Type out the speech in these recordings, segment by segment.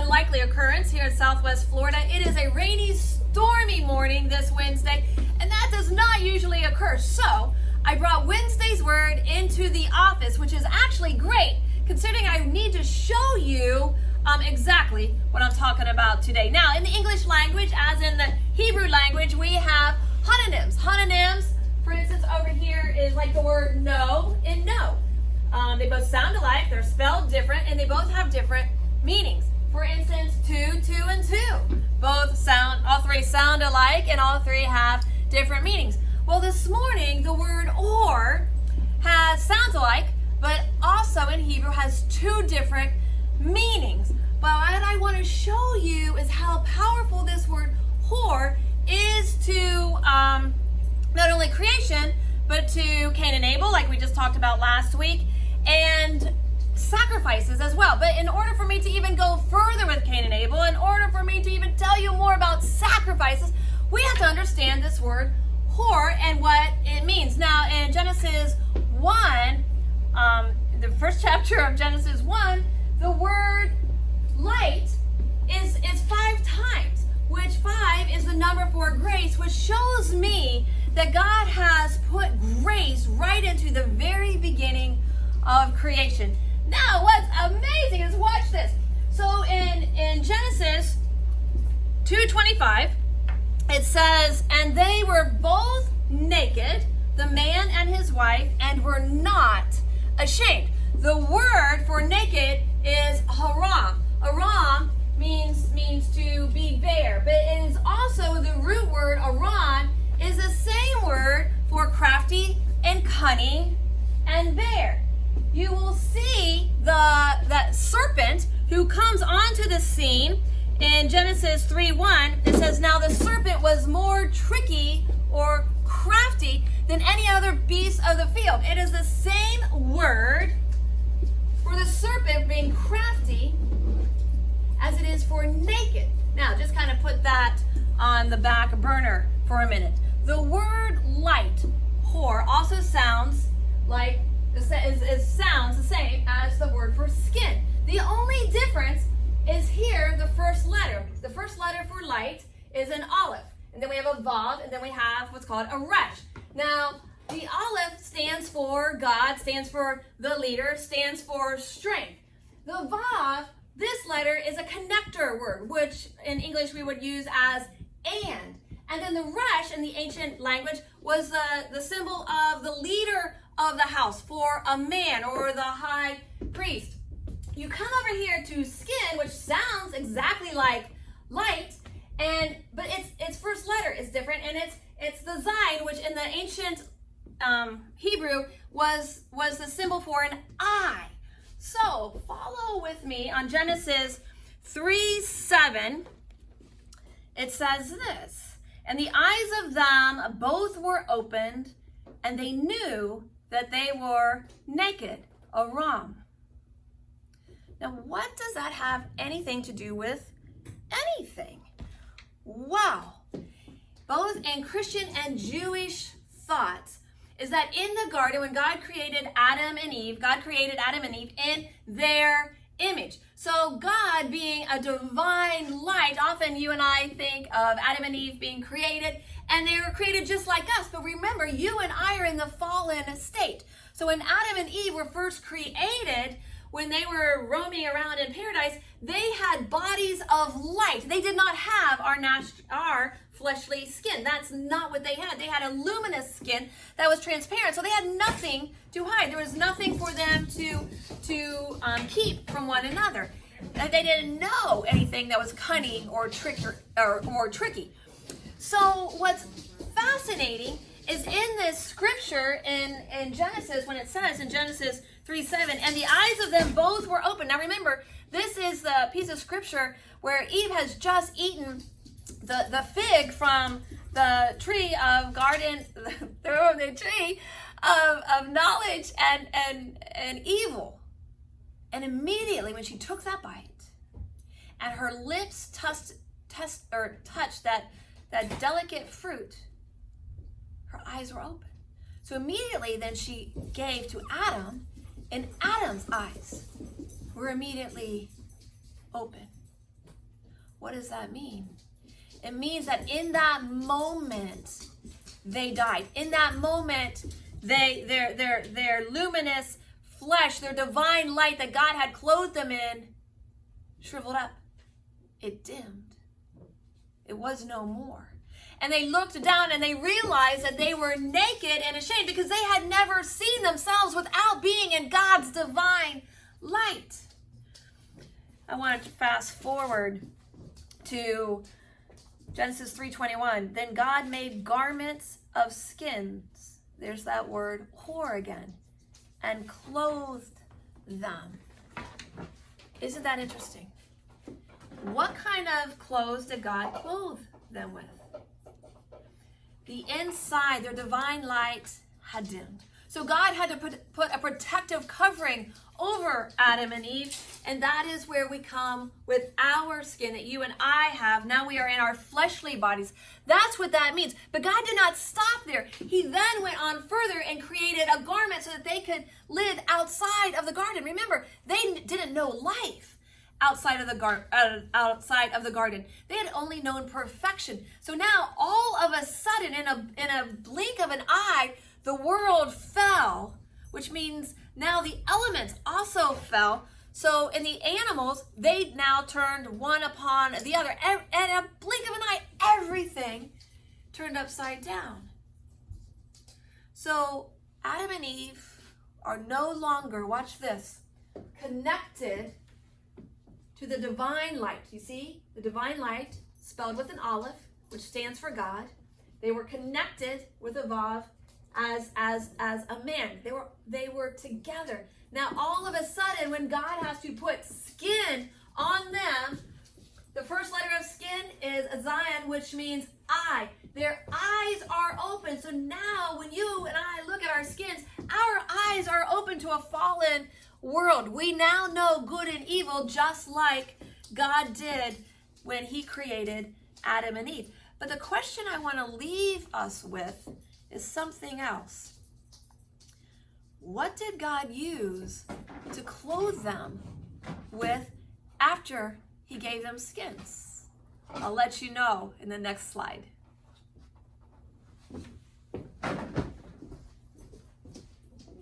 unlikely occurrence here in Southwest Florida. It is a rainy, stormy morning this Wednesday, and that does not usually occur. So I brought Wednesday's Word into the office, which is actually great, considering I need to show you exactly what I'm talking about today. Now, in the English language, as in the Hebrew language, we have homonyms. Homonyms, for instance, over here is like the word no and no. They both sound alike, they're spelled different, and they both have different meanings. For instance, two, two, and two. All three sound alike, and all three have different meanings. Well, this morning, the word or sounds alike, but also in Hebrew has two different meanings. But what I want to show you is how powerful this word hor is to not only creation, but to Cain and Abel, like we just talked about last week, and sacrifices as well. But in order for me to even go further with Cain and Abel, in order for me to even tell you more about sacrifices, we have to understand this word hor and what it means. Now, in Genesis 1, the first chapter of Genesis 1, the word light is 5 times, which 5 is the number for grace, which shows me that God has put grace right into the very beginning of creation. Now, what's amazing is watch this. So in Genesis 2:25, it says, "And they were both naked, the man and his wife, and were not ashamed." The word for naked is haram. Haram means to be bare, but it is also the root word aran is the same word for crafty and cunning and bare. You will see that serpent who comes onto the scene in Genesis 3:1. It says, "Now the serpent was more tricky or crafty than any other beast of the field." It is the same word for the serpent being crafty as it is for naked. Now, just kind of put that on the back burner for a minute. The word light, hor, also sounds like it sounds the same as the word for skin. The only difference is here the first letter. The first letter for light is an aleph, and then we have a vav, and then we have what's called a resh. Now, the aleph stands for God, stands for the leader, stands for strength. The vav, this letter, is a connector word, which in English we would use as and. And then the resh in the ancient language was the symbol of the leader of the house for a man or the high priest. You come over here to skin, which sounds exactly like light, but its first letter is different, and it's the zayin, which in the ancient Hebrew was the symbol for an eye. So follow with me on Genesis 3:7. It says this, "And the eyes of them both were opened, and they knew that they were naked." Aram. Now, what does that have anything to do with anything? Wow. Both in Christian and Jewish thoughts is that in the garden, when God created Adam and Eve, God created Adam and Eve in their image. So God being a divine light, often you and I think of Adam and Eve being created, and they were created just like us. But remember, you and I are in the fallen state. So when Adam and Eve were first created, when they were roaming around in paradise, they had bodies of light. They did not have our fleshly skin. That's not what they had. They had a luminous skin that was transparent. So they had nothing to hide. There was nothing for them to keep from one another. They didn't know anything that was cunning or tricky. So what's fascinating is in this scripture in Genesis, when it says in Genesis 3:7, "And the eyes of them both were open." Now remember, this is the piece of scripture where Eve has just eaten the fig from the tree of garden, the tree of knowledge and evil. And immediately when she took that bite and her lips touched that delicate fruit, her eyes were open. So immediately then she gave to Adam, and Adam's eyes were immediately open. What does that mean? It means that in that moment, they died. In that moment, their luminous flesh, their divine light that God had clothed them in, shriveled up. It dimmed. It was no more. And they looked down and they realized that they were naked and ashamed because they had never seen themselves without being in God's divine light. I wanted to fast forward to Genesis 3:21. Then God made garments of skins. There's that word, hor again. And clothed them. Isn't that interesting? What kind of clothes did God clothe them with? The inside, their divine light had dimmed. So God had to put a protective covering over Adam and Eve, and that is where we come with our skin that you and I have. Now we are in our fleshly bodies. That's what that means. But God did not stop there. He then went on further and created a garment so that they could live outside of the garden. Remember, they didn't know life outside of the garden. They had only known perfection. So now, all of a sudden, in a blink of an eye, the world fell, which means now the elements also fell. So in the animals, they now turned one upon the other. And in a blink of an eye, everything turned upside down. So Adam and Eve are no longer, watch this, connected to the divine light. You see, the divine light spelled with an aleph, which stands for God. They were connected with a vav as a man. They were together. Now all of a sudden, when God has to put skin on them, the first letter of skin is a Zion, which means eye. Their eyes are open. So now when you and I look at our skins, our eyes are open to a fallen world. We now know good and evil just like God did when he created Adam and Eve. But the question I want to leave us with is something else. What did God use to clothe them with after he gave them skins? I'll let you know in the next slide.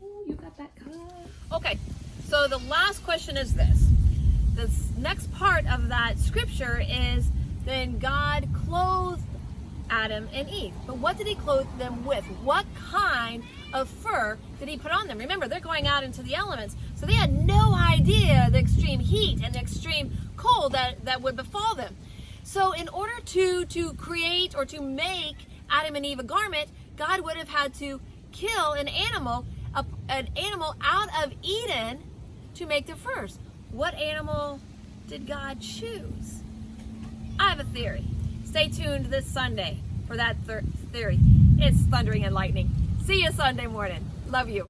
Ooh, you got that cut. Okay, so the last question is this. The next part of that scripture is, then God clothed Adam and Eve. But what did he clothe them with? What kind of fur did he put on them? Remember, they're going out into the elements, so they had no idea the extreme heat and the extreme cold that would befall them. So in order to create or to make Adam and Eve a garment, God would have had to kill an animal out of Eden to make the furs. What animal did God choose? I have a theory. Stay tuned this Sunday for that theory. It's thundering and lightning. See you Sunday morning. Love you.